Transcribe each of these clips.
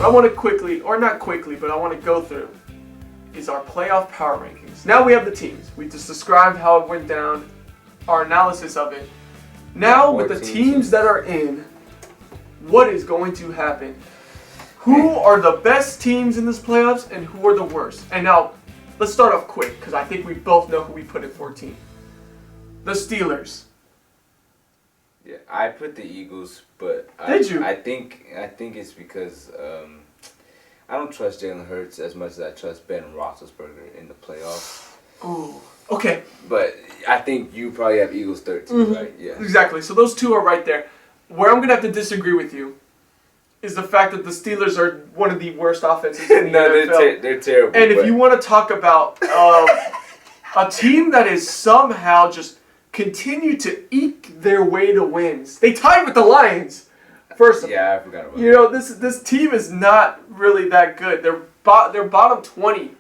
I want to quickly, or not quickly, but I want to go through is our playoff power rankings. Now we have the teams. We just described how it went down, our analysis of it. Now with the teams that are in, what is going to happen? Who are the best teams in this playoffs and who are the worst? And now, let's start off quick because I think we both know who we put at 14. The Steelers. Yeah, I put the Eagles, but Did you? I think it's because I don't trust Jalen Hurts as much as I trust Ben Roethlisberger in the playoffs. Oh, okay. But I think you probably have Eagles 13, right? Yeah. Exactly. So those two are right there. Where I'm going to have to disagree with you is the fact that the Steelers are one of the worst offenses in the NFL. They're terrible. And if you want to talk about a team that is somehow just continue to eke their way to wins. They tied with the Lions. First of all. Yeah, I forgot about that. You know, this team is not really that good. They're bottom 20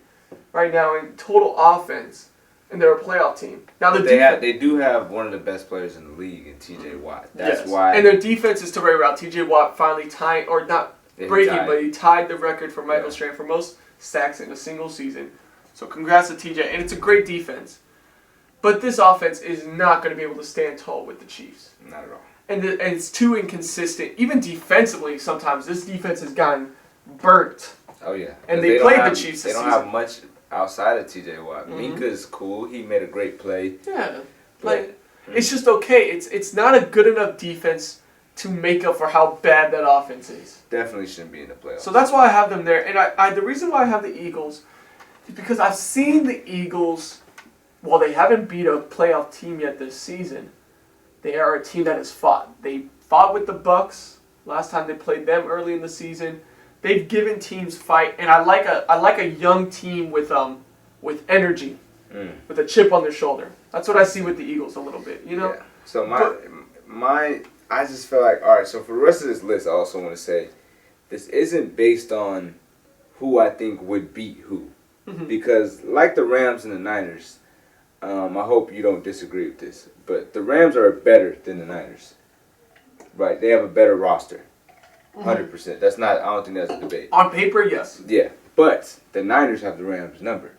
right now in total offense, and they're a playoff team. Now they do have one of the best players in the league in T.J. Watt. That's why. And their defense is to very well. T.J. Watt finally tied, or not breaking, but he tied the record for Michael Strahan for most sacks in a single season. So congrats to T.J. And it's a great defense. But this offense is not going to be able to stand tall with the Chiefs. Not at all. And it's too inconsistent. Even defensively, sometimes this defense has gotten burnt. Oh, yeah. And they played the Chiefs They this don't season. have much outside of T.J. Watt. Minka's cool. He made a great play. Yeah. It's just okay. It's not a good enough defense to make up for how bad that offense is. Definitely shouldn't be in the playoffs. So that's why I have them there. And I the reason why I have the Eagles is because I've seen the Eagles, while they haven't beat a playoff team yet this season, they are a team that has fought. They fought with the Bucks last time they played them early in the season. They've given teams fight, and I like a young team with energy, with a chip on their shoulder. That's what I see with the Eagles a little bit, you know. Yeah. So I just feel like, all right. So for the rest of this list, I also want to say, this isn't based on who I think would beat who, because like the Rams and the Niners. I hope you don't disagree with this, but the Rams are better than the Niners. Right, they have a better roster. 100%. That's not. I don't think that's a debate. On paper, yes. Yeah, but the Niners have the Rams number.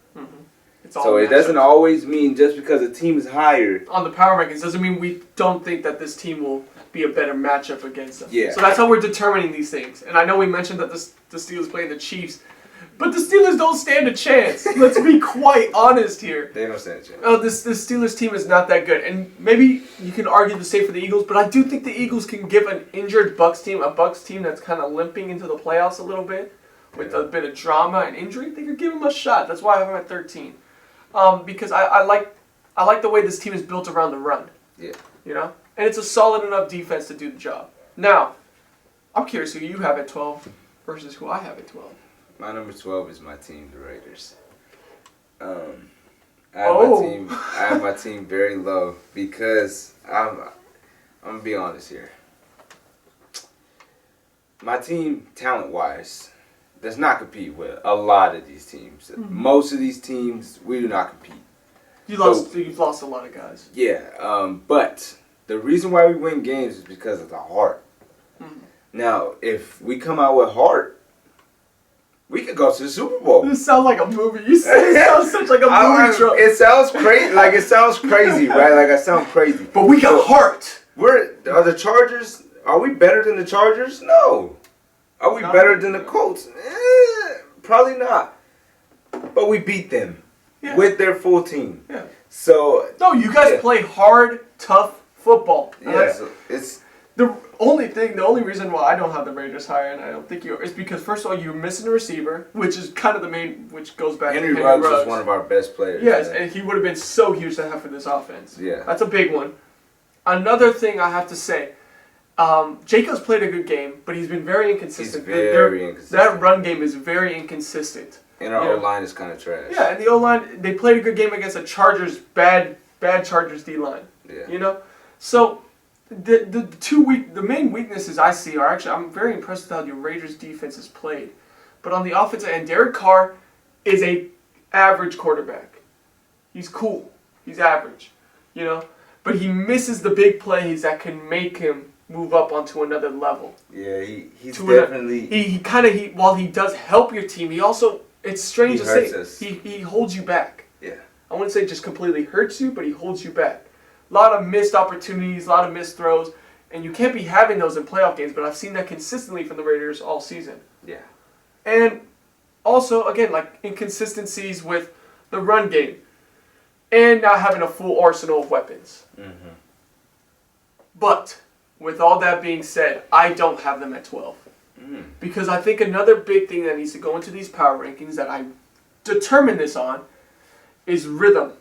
So it doesn't always mean just because a team is higher on the power rankings doesn't mean we don't think that this team will be a better matchup against them. Yeah. So that's how we're determining these things. And I know we mentioned that the Steelers play the Chiefs, but the Steelers don't stand a chance. Let's be quite honest here. They don't stand a chance. Oh, this Steelers team is not that good. And maybe you can argue the same for the Eagles, but I do think the Eagles can give an injured Bucks team, a Bucks team that's kind of limping into the playoffs a little bit, with a bit of drama and injury, they could give them a shot. That's why I have them at 13. Because I like the way this team is built around the run. Yeah. You know? And it's a solid enough defense to do the job. Now, I'm curious who you have at 12 versus who I have at 12. My number 12 is my team, the Raiders. I have my team very low because I'm gonna be honest here. My team, talent-wise, does not compete with a lot of these teams. Most of these teams, we do not compete. You've lost a lot of guys. Yeah, but the reason why we win games is because of the heart. Now, if we come out with heart, we could go to the Super Bowl. This sounds like a movie. You say it sounds such like a movie trope. It sounds crazy. Like it sounds crazy, right? Like I sound crazy. But we got heart. Are the Chargers? Are we better than the Chargers? No. Are we better than the Colts? Probably not. But we beat them with their full team. Yeah. So no, you guys play hard, tough football. Yeah. So it's. The only reason why I don't have the Raiders higher, and I don't think you are, is because first of all you're missing a receiver, which is kind of the main, which goes back to Henry Ruggs. Ruggs is one of our best players. Yes, and he would have been so huge to have for this offense. Yeah, that's a big one. Another thing I have to say, Jacobs played a good game, but he's been very inconsistent. He's very inconsistent. That run game is very inconsistent. And our O-line is kind of trash. Yeah, and the O-line, they played a good game against a Chargers, bad Chargers D-line. Yeah. You know? So the main weaknesses I see are actually, I'm very impressed with how the Raiders defense is played. But on the offensive end, Derek Carr is a average quarterback. He's cool. He's average. You know? But he misses the big plays that can make him move up onto another level. Yeah, he's definitely... While he does help your team, he also, it's strange to say, us. he holds you back. Yeah. I wouldn't say just completely hurts you, but he holds you back. A lot of missed opportunities, a lot of missed throws, and you can't be having those in playoff games, but I've seen that consistently from the Raiders all season. Yeah. And also, again, like inconsistencies with the run game and not having a full arsenal of weapons. Mm-hmm. But with all that being said, I don't have them at 12. Because I think another big thing that needs to go into these power rankings that I determine this on is rhythm.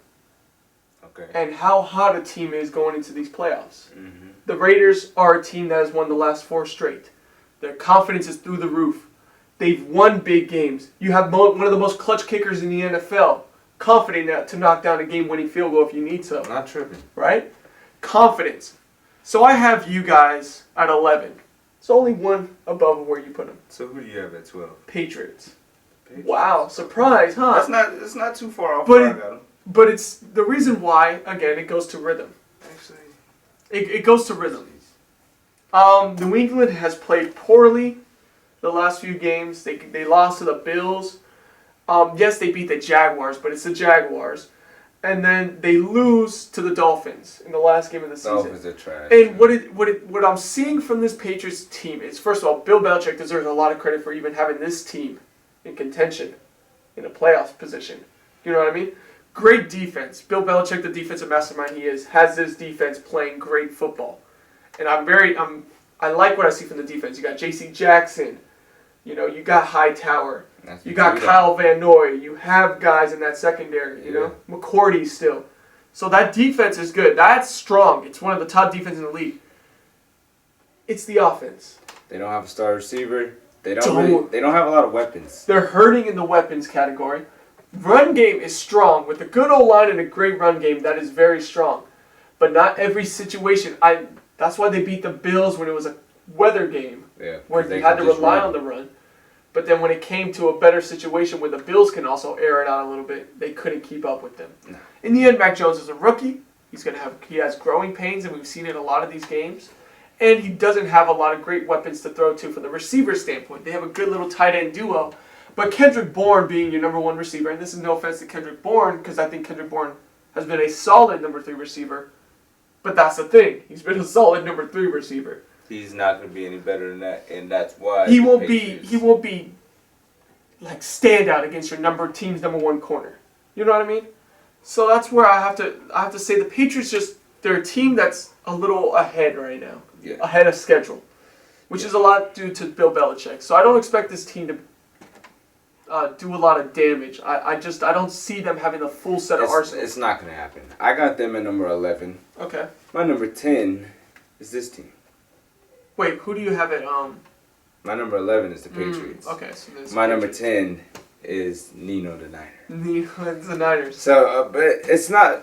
Okay. And how hot a team is going into these playoffs. Mm-hmm. The Raiders are a team that has won the last 4 straight. Their confidence is through the roof. They've won big games. You have one of the most clutch kickers in the NFL. Confident to knock down a game-winning field goal if you need to. Not tripping. Right? Confidence. So I have you guys at 11. It's only one above where you put them. So who do you have at 12? Patriots. Wow, surprise, huh? It's not too far off where I got them. But it's the reason why, again, it goes to rhythm. Actually, it goes to rhythm. New England has played poorly the last few games. They lost to the Bills. Yes, they beat the Jaguars, but it's the Jaguars. And then they lose to the Dolphins in the last game of the season. Dolphins are trash. And what I'm seeing from this Patriots team is, first of all, Bill Belichick deserves a lot of credit for even having this team in contention in a playoff position. You know what I mean? Great defense. Bill Belichick, the defensive mastermind he is, has this defense playing great football. And I like what I see from the defense. You got J.C. Jackson. You know, you got Hightower. You got Kyle Van Noy. You have guys in that secondary, you know. McCourty still. So that defense is good. That's strong. It's one of the top defenses in the league. It's the offense. They don't have a star receiver. They don't have a lot of weapons. They're hurting in the weapons category. Run game is strong. With a good O-line and a great run game, that is very strong. But not every situation. That's why they beat the Bills when it was a weather game. Yeah, where they had to rely on the run. But then when it came to a better situation where the Bills can also air it out a little bit, they couldn't keep up with them. No. In the end, Mac Jones is a rookie. He has growing pains, and we've seen it in a lot of these games. And he doesn't have a lot of great weapons to throw to from the receiver standpoint. They have a good little tight end duo. But Kendrick Bourne being your number 1 receiver, and this is no offense to Kendrick Bourne, because I think Kendrick Bourne has been a solid number 3 receiver. But that's the thing. He's been a solid number 3 receiver. He's not going to be any better than that, and that's why he won't be like stand out against your team's number 1 corner. You know what I mean? So that's where I have to say the Patriots they're a team that's a little ahead right now. Yeah. Ahead of schedule. Which is a lot due to Bill Belichick. So I don't expect this team to do a lot of damage. I don't see them having the full set of arsenal. It's not going to happen. I got them at number 11. Okay. My number 10 is this team. Wait, who do you have at My number 11 is the Patriots. Okay, so this my number 10 is Nino the Niner. Nino the Niners. So, but it's not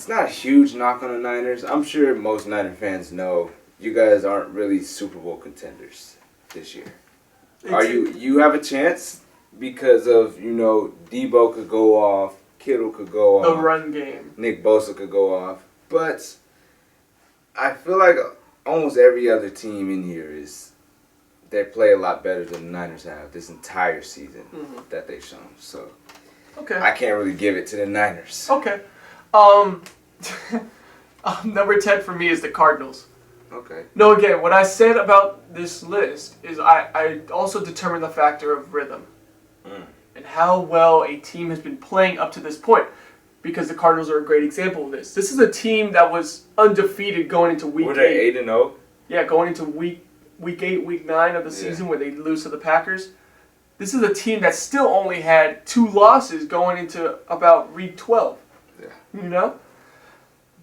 a huge knock on the Niners. I'm sure most Niner fans know you guys aren't really Super Bowl contenders this year. You have a chance because of, Debo could go off, Kittle could go off. The run game. Nick Bosa could go off. But I feel like almost every other team in here they play a lot better than the Niners have this entire season that they've shown. So okay. I can't really give it to the Niners. Okay. Number 10 for me is the Cardinals. Okay. No, again, what I said about this list is I also determine the factor of rhythm and how well a team has been playing up to this point. Because the Cardinals are a great example of this. This is a team that was undefeated going into week 8. Were they 8-0? Yeah, going into week 8, week 9 of the season where they lose to the Packers. This is a team that still only had 2 losses going into about week 12. Yeah. You know?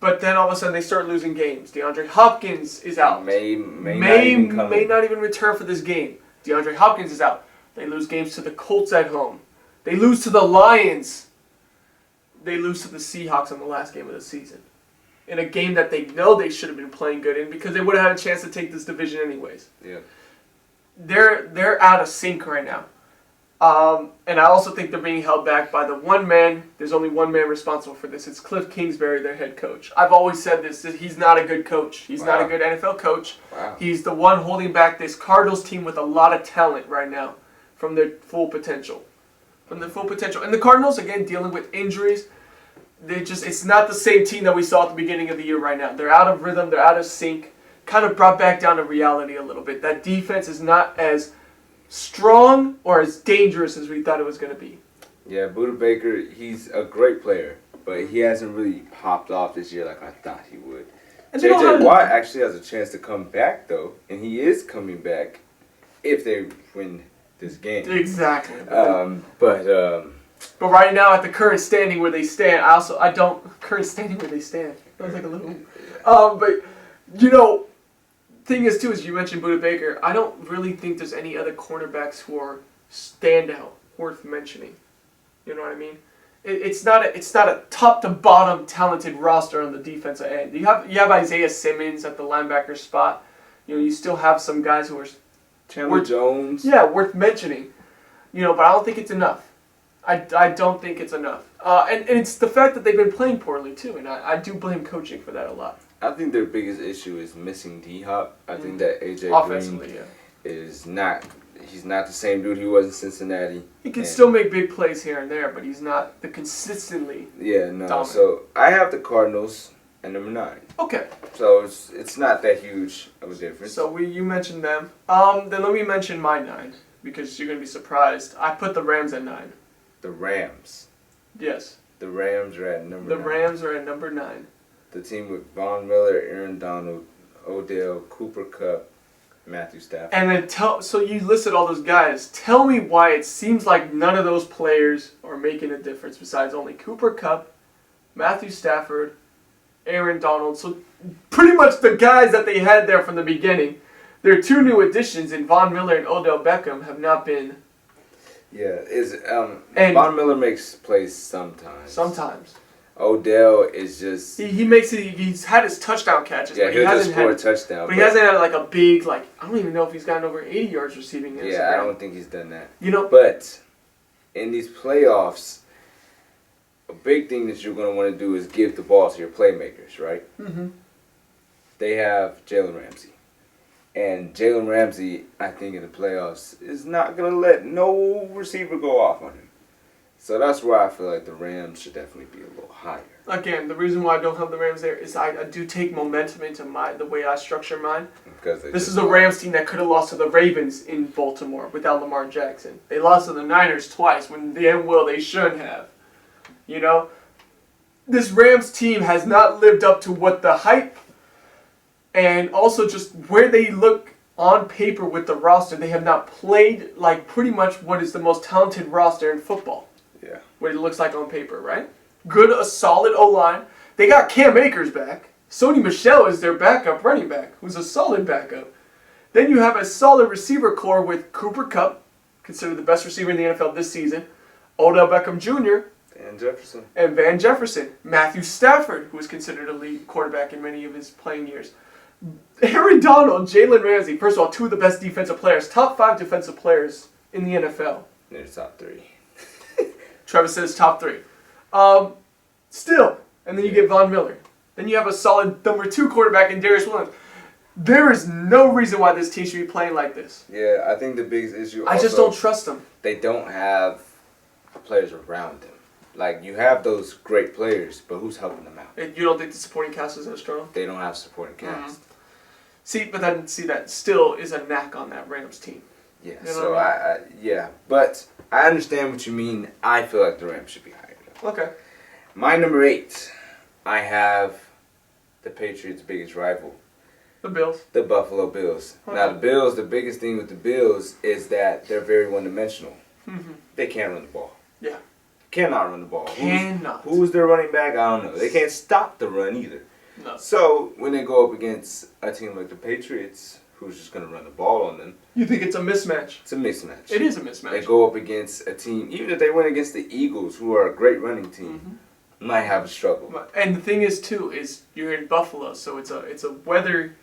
But then all of a sudden they start losing games. DeAndre Hopkins is out. May not even return for this game. DeAndre Hopkins is out. They lose games to the Colts at home. They lose to the Lions. They lose to the Seahawks on the last game of the season. In a game that they know they should have been playing good in because they would have had a chance to take this division anyways. Yeah. They're out of sync right now. And I also think they're being held back by the one man. There's only one man responsible for this. It's Cliff Kingsbury, their head coach. I've always said this, that he's not a good coach. He's not a good NFL coach. Wow. He's the one holding back this Cardinals team with a lot of talent right now from their full potential. And the Cardinals, again, dealing with injuries. It's not the same team that we saw at the beginning of the year right now. They're out of rhythm. They're out of sync. Kind of brought back down to reality a little bit. That defense is not as strong or as dangerous as we thought it was going to be. Yeah, Buda Baker, he's a great player, but he hasn't really popped off this year like I thought he would. J.J. Watt actually has a chance to come back, though, and he is coming back if they win this game. Exactly. But right now, at the current standing where they stand, current standing where they stand. That was like a little. But thing is too, as you mentioned Buda Baker, I don't really think there's any other cornerbacks who are standout worth mentioning. You know what I mean? It's not a top to bottom talented roster on the defensive end. You have Isaiah Simmons at the linebacker spot. You still have some guys who are Chandler Jones. Yeah, worth mentioning. But I don't think it's enough. I don't think it's enough. And it's the fact that they've been playing poorly too, and I do blame coaching for that a lot. I think their biggest issue is missing D-Hop. I think that A.J. Green is not. He's not the same dude he was in Cincinnati. He can still make big plays here and there, but he's not the consistently dominant. So I have the Cardinals at number 9. Okay. So it's not that huge of a difference. So you mentioned them. Then let me mention my 9, because you're going to be surprised. I put the Rams at 9. The Rams. Yes. The Rams are at number 9. The Rams are at number 9. The team with Von Miller, Aaron Donald, Odell, Cooper Kupp, Matthew Stafford. And then so you listed all those guys. Tell me why it seems like none of those players are making a difference besides only Cooper Kupp, Matthew Stafford, Aaron Donald. So pretty much the guys that they had there from the beginning. Their 2 new additions in Von Miller and Odell Beckham have not been. Yeah, Von Miller makes plays sometimes. Sometimes. Odell is just... He makes it... He's had his touchdown catches. Yeah, he'll just score a touchdown. But he hasn't had like a big... I don't even know if he's gotten over 80 yards receiving. Yeah, I don't think he's done that. You But in these playoffs, a big thing that you're going to want to do is give the ball to your playmakers, right? Mm-hmm. They have Jalen Ramsey. And Jalen Ramsey, I think in the playoffs, is not going to let no receiver go off on him. So that's why I feel like the Rams should definitely be a little higher. Again, the reason why I don't have the Rams there is I do take momentum into the way I structure mine. Because this is a Rams team that could have lost to the Ravens in Baltimore without Lamar Jackson. They lost to the Niners twice when they shouldn't have. This Rams team has not lived up to what the hype and also just where they look on paper with the roster. They have not played like pretty much what is the most talented roster in football. Yeah. What it looks like on paper, right? A solid O-line. They got Cam Akers back. Sony Michel is their backup running back, who's a solid backup. Then you have a solid receiver core with Cooper Kupp, considered the best receiver in the NFL this season, Odell Beckham Jr., and Van Jefferson. Matthew Stafford, who was considered a lead quarterback in many of his playing years. Aaron Donald, Jalen Ramsey. First of all, 2 of the best defensive players, top 5 defensive players in the NFL. They're top 3. Travis says top 3. Still, and then you get Von Miller. Then you have a solid number 2 quarterback in Darius Williams. There is no reason why this team should be playing like this. Yeah, I think the biggest issue. I just don't trust them. They don't have players around them. Like, you have those great players, but who's helping them out? You don't think the supporting cast is that strong? They don't have supporting cast. Mm-hmm. That still is a knack on that Rams team. Yeah, so but I understand what you mean. I feel like the Rams should be higher, though. Okay. My number 8, I have the Patriots' biggest rival. The Bills. The Buffalo Bills. Okay. Now, the biggest thing with the Bills is that they're very one-dimensional. Mm-hmm. They can't run the ball. Yeah. Cannot run the ball. Cannot. Who's their running back? I don't know. They can't stop the run either. No. So, when they go up against a team like the Patriots, who's just going to run the ball on them. You think it's a mismatch? It's a mismatch. It is a mismatch. They go up against a team, even if they win against the Eagles, who are a great running team, might have a struggle. And the thing is, too, is you're in Buffalo, so it's a weather.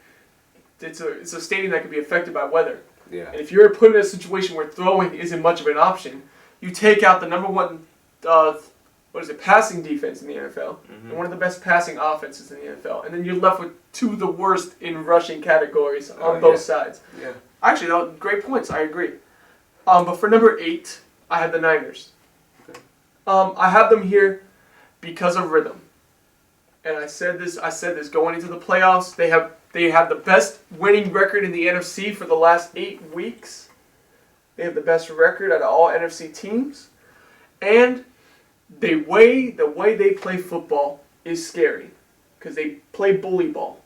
It's a stadium that can be affected by weather. Yeah. And if you're put in a situation where throwing isn't much of an option, you take out the number one, passing defense in the NFL, and one of the best passing offenses in the NFL, and then you're left with two of the worst in rushing categories on both sides. Yeah. Actually, that was great points. I agree. But for number 8, I have the Niners. Okay. I have them here because of rhythm. And I said this going into the playoffs. They have the best winning record in the NFC for the last 8 weeks. They have the best record out of all NFC teams. And the way they play football is scary. Because they play bully ball.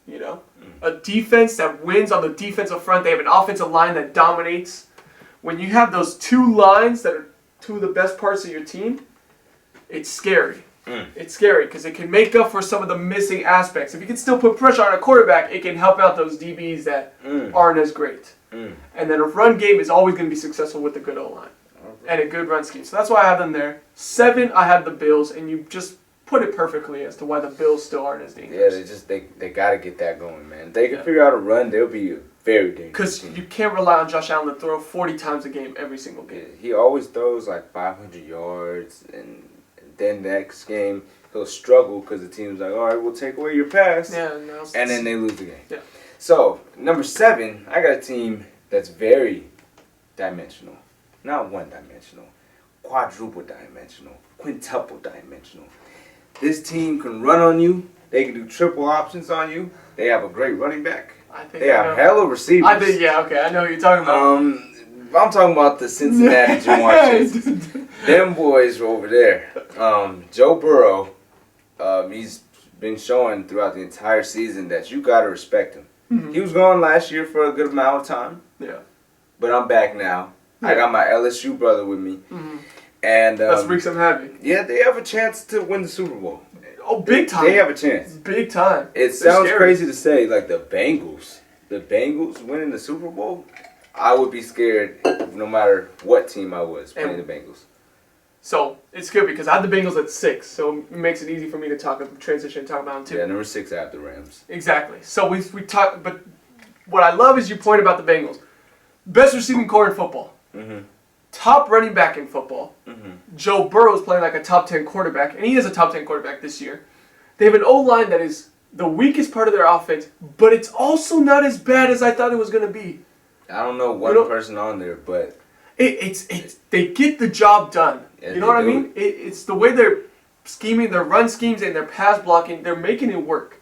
You know? A defense that wins on the defensive front. They have an offensive line that dominates. When you have those two lines that are two of the best parts of your team, it's scary. It's scary because it can make up for some of the missing aspects. If you can still put pressure on a quarterback, it can help out those DBs that aren't as great. And then a run game is always going to be successful with a good O-line and a good run scheme. So that's why I have them there. 7, I have the Bills, and you just put it perfectly as to why the Bills still aren't as dangerous. Yeah, they got to get that going, man. If they can figure out a run, they'll be very dangerous. Because you can't rely on Josh Allen to throw 40 times a game every single game. Yeah, he always throws like 500 yards, and then next game he'll struggle because the team's like, all right, we'll take away your pass. Yeah, and then they lose the game. Yeah. So, number 7, I got a team that's very dimensional. Not one-dimensional. Quadruple dimensional. Quintuple dimensional. This team can run on you. They can do triple options on you. They have a great running back. They have hella receivers. I know who you're talking about. I'm talking about the Cincinnati Jamar Chase. Them boys over there. Joe Burrow, he's been showing throughout the entire season that you got to respect him. He was gone last year for a good amount of time. Yeah. But I'm back now. Yeah. I got my LSU brother with me. And let's wreak some havoc. Yeah, they have a chance to win the Super Bowl. Oh, big time. They have a chance. Big time. It sounds crazy to say, like the Bengals winning the Super Bowl, I would be scared no matter what team I was playing the Bengals. So, it's good because I have the Bengals at 6, so it makes it easy for me to transition and talk about them too. Yeah, number 6 I have the Rams. Exactly. So we talk, but what I love is your point about the Bengals. Best receiving core in football. Top running back in football. Joe Burrow is playing like a top 10 quarterback, and he is a top 10 quarterback this year. They have an O-line that is the weakest part of their offense, but it's also not as bad as I thought it was going to be. I don't know one person on there, but they get the job done. Yeah, you know what I mean? It's the way they're scheming, their run schemes, and their pass blocking. They're making it work.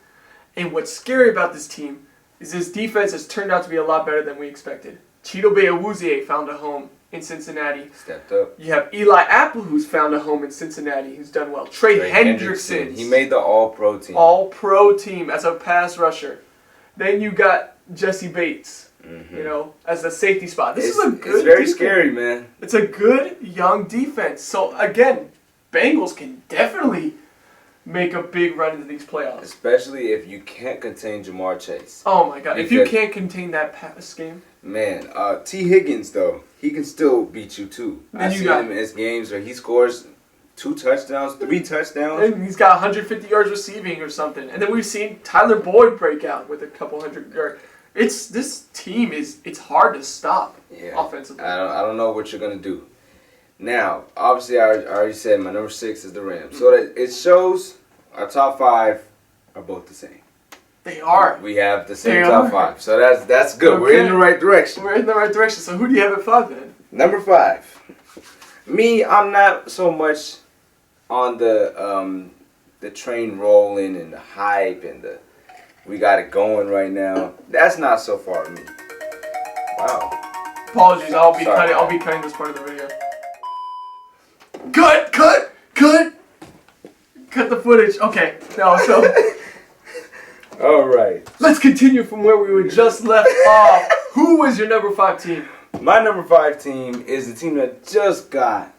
And what's scary about this team is this defense has turned out to be a lot better than we expected. Chidobe Awuzie found a home in Cincinnati. Stepped up. You have Eli Apple, who's found a home in Cincinnati, who's done well. Trey Hendrickson. He made the All-Pro team. All-Pro team as a pass rusher. Then you got Jesse Bates, you know, as the safety spot. This is a good It's very defense. scary, man. It's a good, young defense. So, again, Bengals can definitely make a big run into these playoffs. Especially if you can't contain Jamar Chase. Oh, my God. If you can't contain that pass game. Man, T. Higgins, though, he can still beat you, too. I've seen him in his games where he scores 2 touchdowns, 3 touchdowns. And he's got 150 yards receiving or something. And then we've seen Tyler Boyd break out with a couple hundred yards. This team it's hard to stop offensively. I don't know what you're going to do. Now, obviously, I already said my number 6 is the Rams. So that it shows our top 5 are both the same. They are. We have the same top 5. So that's good. Okay. We're in the right direction. We're in the right direction. So who do you have at 5 then? Number 5. Me, I'm not so much on the train rolling and the hype and the we got it going right now. That's not so far to me. Wow. Apologies, I'll be cutting this part of the video. Cut the footage. Okay. No, so all right. Let's continue from where we were just left off. Who was your number 5 team? My number 5 team is the team that just got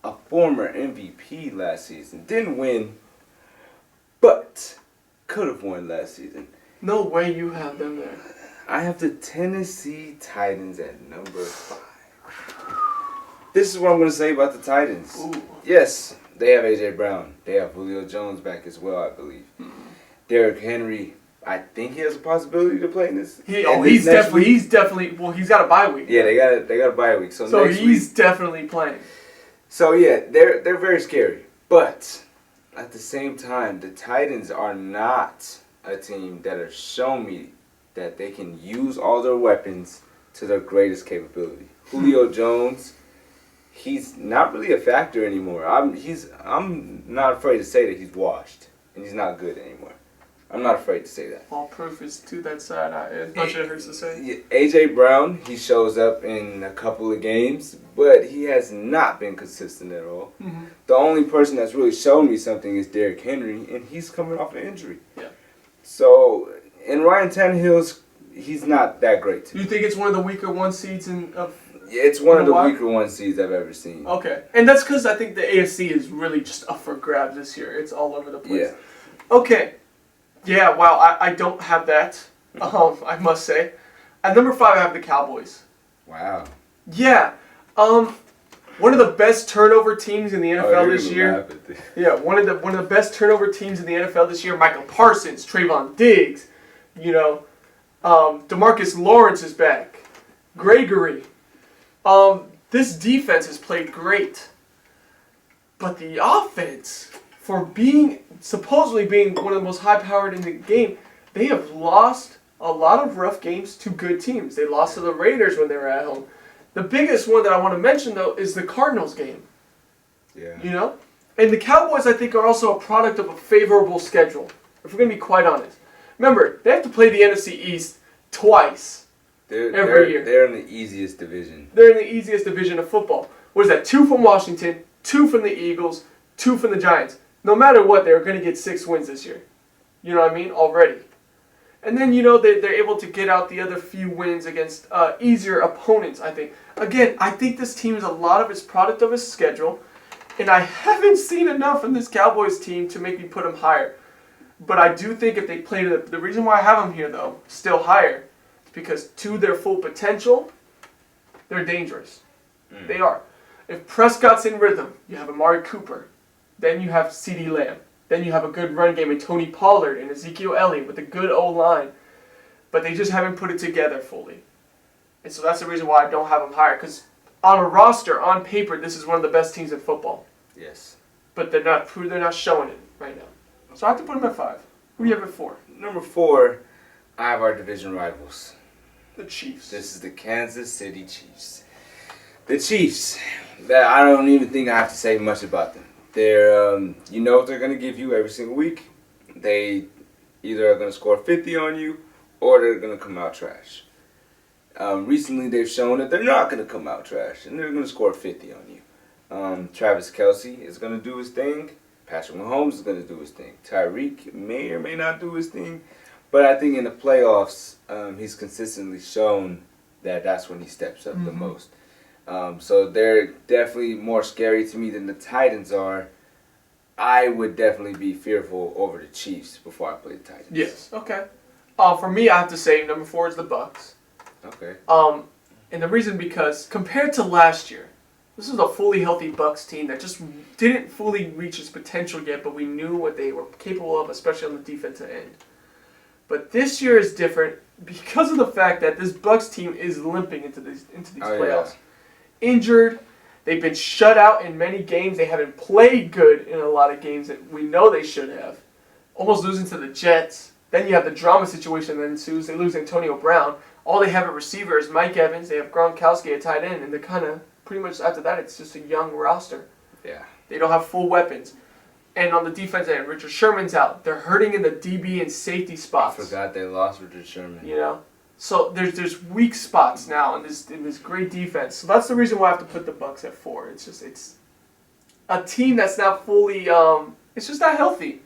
a former MVP last season. Didn't win, but could have won last season. No way you have them there. I have the Tennessee Titans at number 5. This is what I'm going to say about the Titans. Ooh. Yes, they have A.J. Brown. They have Julio Jones back as well, I believe. Derrick Henry, I think he has a possibility to play in this. He's definitely. Well, he's got a bye week. Yeah, they got a bye week. So next he's week, definitely playing. So yeah, they're very scary. But at the same time, the Titans are not a team that have shown me that they can use all their weapons to their greatest capability. Julio Jones, he's not really a factor anymore. I'm not afraid to say that he's washed and he's not good anymore. I'm not afraid to say that. All proof is to that side. As much as it hurts to say. A.J. Brown, he shows up in a couple of games, but he has not been consistent at all. Mm-hmm. The only person that's really shown me something is Derrick Henry, and he's coming off an injury. Yeah. So, and Ryan Tannehill's, he's not that great. You think it's one of the weaker seeds It's one of the weaker 1 seeds I've ever seen. Okay. And that's because I think the AFC is really just up for grabs this year. It's all over the place. Yeah. Okay. Yeah, wow, I don't have that, I must say. At number 5, I have the Cowboys. Wow. Yeah. One of the best turnover teams in the NFL this year. Yeah, one of the best turnover teams in the NFL this year. Michael Parsons, Trayvon Diggs, DeMarcus Lawrence is back. Gregory. This defense has played great. But the offense, for supposedly being one of the most high-powered in the game, they have lost a lot of rough games to good teams. They lost to the Raiders when they were at home. The biggest one that I want to mention, though, is the Cardinals game. Yeah. And the Cowboys, I think, are also a product of a favorable schedule, if we're going to be quite honest. Remember, they have to play the NFC East twice every year. They're in the easiest division. They're in the easiest division of football. What is that? 2 from Washington, 2 from the Eagles, 2 from the Giants. No matter what, they're going to get 6 wins this year. You know what I mean? Already. And then, they're able to get out the other few wins against easier opponents, I think. Again, I think this team is a lot of its product of its schedule. And I haven't seen enough in this Cowboys team to make me put them higher. But I do think if they play the reason why I have them here, though, still higher, is because to their full potential, they're dangerous. They are. If Prescott's in rhythm, you have Amari Cooper. Then you have CeeDee Lamb. Then you have a good run game with Tony Pollard and Ezekiel Elliott with a good O-line. But they just haven't put it together fully. And so that's the reason why I don't have them higher. Because on a roster, on paper, this is one of the best teams in football. Yes. But they're not showing it right now. So I have to put them at 5. Who do you have at 4? Number 4, I have our division rivals. The Chiefs. This is the Kansas City Chiefs. The Chiefs, I don't even think I have to say much about them. They're, you know what they're going to give you every single week. They either are going to score 50 on you or they're going to come out trash. Recently, they've shown that they're not going to come out trash and they're going to score 50 on you. Travis Kelce is going to do his thing. Patrick Mahomes is going to do his thing. Tyreek may or may not do his thing. But I think in the playoffs, he's consistently shown that that's when he steps up the most. So they're definitely more scary to me than the Titans are. I would definitely be fearful over the Chiefs before I play the Titans. Yes. Okay. For me, I have to say number 4 is the Bucks. Okay. And the reason because compared to last year, this is a fully healthy Bucks team that just didn't fully reach its potential yet, but we knew what they were capable of, especially on the defensive end. But this year is different because of the fact that this Bucks team is limping into these playoffs. Yeah. Injured, they've been shut out in many games. They haven't played good in a lot of games that we know they should have. Almost losing to the Jets. Then you have the drama situation that ensues. They lose Antonio Brown. All they have at receiver is Mike Evans. They have Gronkowski at tight end, and they're kind of pretty much after that it's just a young roster. Yeah. They don't have full weapons. And on the defense end, Richard Sherman's out. They're hurting in the DB and safety spots. I forgot they lost Richard Sherman. So there's weak spots now in this great defense. So that's the reason why I have to put the Bucks at 4. It's a team that's not fully it's just not healthy.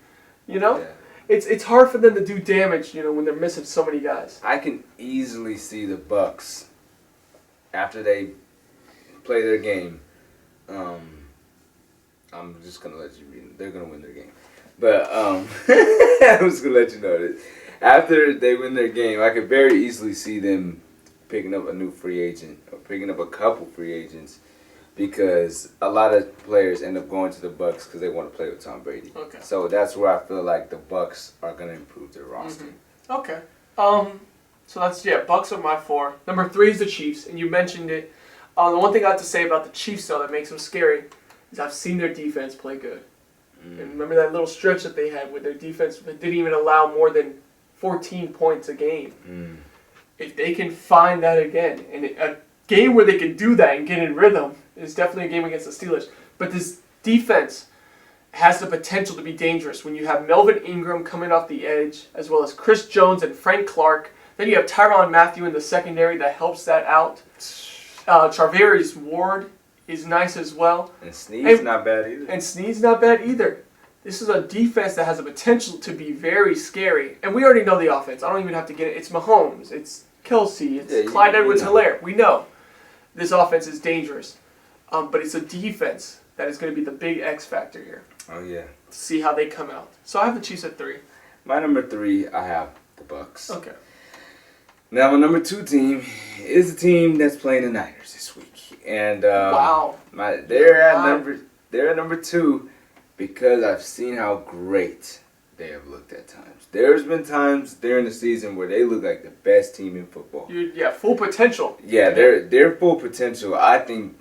Yeah. It's hard for them to do damage, when they're missing so many guys. I can easily see the Bucks after they play their game. I'm just gonna let you read. They're gonna win their game, but I'm just gonna let you know that after they win their game, I could very easily see them picking up a new free agent or picking up a couple free agents because a lot of players end up going to the Bucks because they want to play with Tom Brady. Okay. So that's where I feel like the Bucks are gonna improve their roster. Okay. So that's, Bucks are my 4. Number 3 is the Chiefs, and you mentioned it. The one thing I have to say about the Chiefs, though, that makes them scary is I've seen their defense play good. And remember that little stretch that they had with their defense that didn't even allow more than 14 points a game. If they can find that again, and a game where they can do that and get in rhythm is definitely a game against the Steelers. But this defense has the potential to be dangerous when you have Melvin Ingram coming off the edge, as well as Chris Jones and Frank Clark. Then you have Tyrann Mathieu in the secondary that helps that out. Charvarius Ward is nice as well. And Snead's not bad either. This is a defense that has the potential to be very scary. And we already know the offense. I don't even have to get it. It's Mahomes. It's Kelsey. It's Clyde Edwards-Helaire. We know this offense is dangerous. But it's a defense that is going to be the big X factor here. Oh, yeah. See how they come out. So I have the Chiefs at 3. My number 3, I have the Bucks. Okay. Now, my number 2 team is the team that's playing the Niners this week. And wow. They're at number 2 because I've seen how great they have looked at times. There's been times during the season where they look like the best team in football. Full potential. Yeah, they're full potential. I think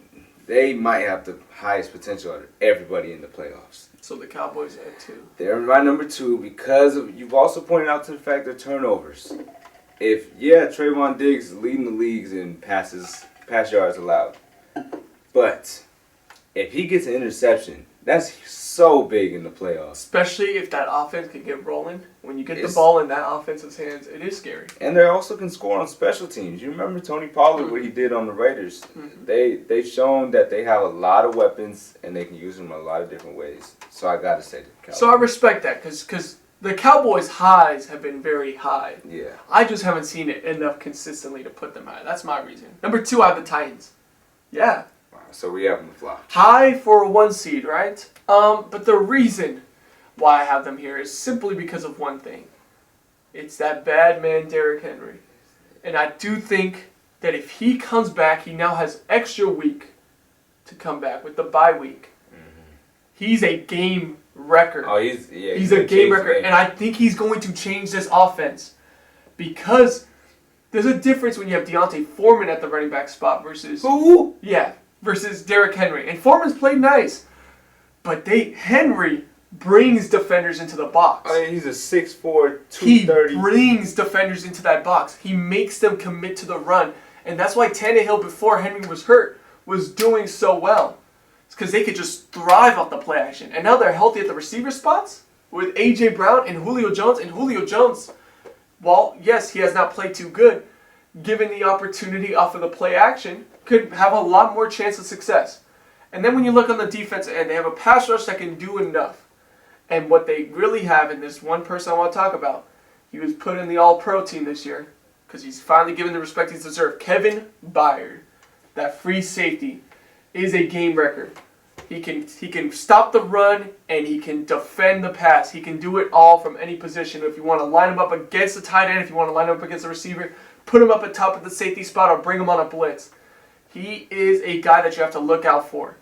they might have the highest potential out of everybody in the playoffs. So the Cowboys at 2. They're my number 2 because you've also pointed out to the fact of turnovers. Trayvon Diggs is leading the leagues in pass yards allowed. But if he gets an interception, that's so big in the playoffs. Especially if that offense can get rolling. When you get the ball in that offense's hands, it is scary. And they also can score on special teams. You remember Tony Pollard, what he did on the Raiders. They've shown that they have a lot of weapons, and they can use them in a lot of different ways. So I got to say the Cowboys. So I respect that because the Cowboys' highs have been very high. Yeah. I just haven't seen it enough consistently to put them high. That's my reason. Number 2, I have the Titans. Yeah. Wow. So we have them flop. High for a 1 seed, right? But the reason why I have them here is simply because of one thing. It's that bad man Derrick Henry. And I do think that if he comes back, he now has extra week to come back with the bye week. He's a game wrecker. Oh, he's a game wrecker. And I think he's going to change this offense. Because there's a difference when you have Deontay Foreman at the running back spot versus... Who? Yeah, versus Derrick Henry. And Foreman's played nice. But Henry brings defenders into the box. I mean, he's a 6'4", 230. He brings defenders into that box. He makes them commit to the run. And that's why Tannehill, before Henry was hurt, was doing so well. It's because they could just thrive off the play action. And now they're healthy at the receiver spots with A.J. Brown and Julio Jones. And Julio Jones, while, yes, he has not played too good, given the opportunity off of the play action, could have a lot more chance of success. And then when you look on the defense end, they have a pass rush that can do enough. And what they really have, and this one person I want to talk about, he was put in the All-Pro team this year because he's finally given the respect he's deserved. Kevin Byard, that free safety, is a game wrecker. He can stop the run and he can defend the pass. He can do it all from any position. If you want to line him up against the tight end, if you want to line him up against the receiver, put him up at top of the safety spot or bring him on a blitz. He is a guy that you have to look out for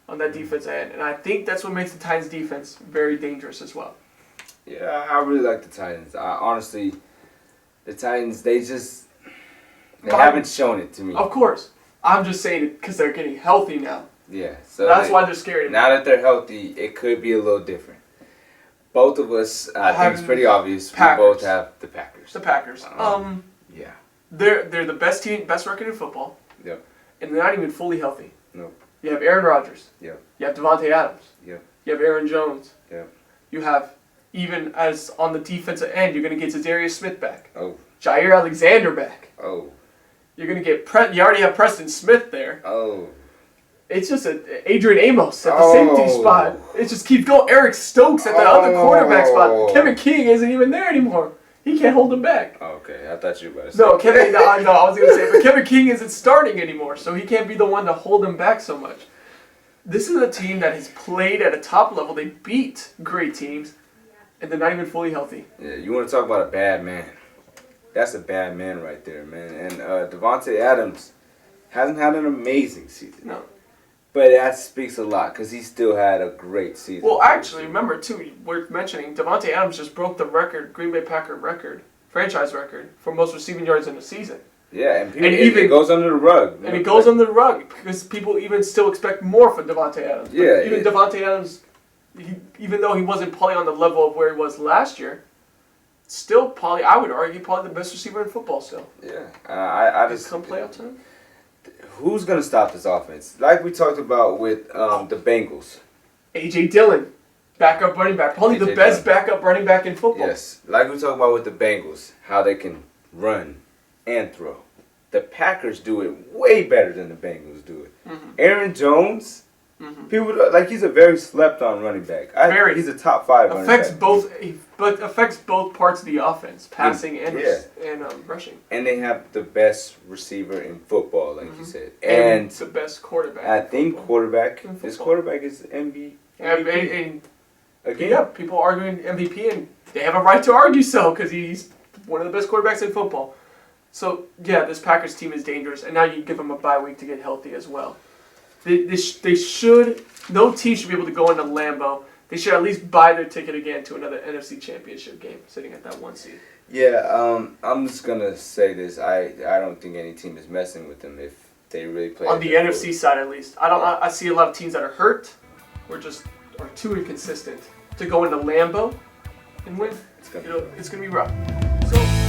on that defense end. And I think that's what makes the Titans defense very dangerous as well. Yeah, I really like the Titans. Honestly, the Titans, they haven't shown it to me. Of course. I'm just saying it because they're getting healthy now. Yeah. So that's why they're scary. Now that they're healthy, it could be a little different. Both of us, I think it's pretty obvious, Packers. We both have the Packers. The Packers. Yeah. They're the best team, best record in football. Yep. And they're not even fully healthy. Nope. You have Aaron Rodgers. Yep. You have Devontae Adams. Yep. You have Aaron Jones. Yep. You have, even as on the defensive end, you're going to get Zadarius Smith back. Oh. Jair Alexander back. Oh. You're going to get you already have Preston Smith there. Oh. It's just Adrian Amos at the safety spot. It just keeps going. Eric Stokes at the other quarterback spot. Kevin King isn't even there anymore. He can't hold him back. Oh, okay, I thought you were about to say. No, I was going to say, but Kevin King isn't starting anymore, so he can't be the one to hold him back so much. This is a team that has played at a top level. They beat great teams, and they're not even fully healthy. Yeah, you want to talk about a bad man. That's a bad man right there, man. And Devontae Adams hasn't had an amazing season. No. But that speaks a lot because he still had a great season. Well, actually, remember, too, worth mentioning, Devontae Adams just broke the Green Bay Packer record franchise record for most receiving yards in a season. Yeah, and it goes under the rug. And it goes under the rug because people even still expect more from Devontae Adams. Yeah. Even Devontae Adams, even though he wasn't probably on the level of where he was last year, still probably, I would argue, probably the best receiver in football still. Yeah. I just... Come playoff time? Who's going to stop this offense? Like we talked about with the Bengals. A.J. Dillon, backup running back. Probably the best backup running back in football. Yes. Like we talked about with the Bengals, how they can run and throw. The Packers do it way better than the Bengals do it. Mm-hmm. Aaron Jones, people he's a very slept-on running back. He's a top 5 running back. Affects both parts of the offense, passing and rushing. And they have the best receiver in football, like you said, and the best quarterback. I think his quarterback is MVP. And again, people arguing MVP, and they have a right to argue so because he's one of the best quarterbacks in football. So, yeah, this Packers team is dangerous, and now you give them a bye week to get healthy as well. They should, no team should be able to go into Lambeau. They should at least buy their ticket again to another NFC Championship game, sitting at that 1 seed. Yeah, I'm just going to say this. I don't think any team is messing with them if they really play. On the NFC side, at least. I see a lot of teams that are hurt or just are too inconsistent to go into Lambeau and win. It's going to be rough. So...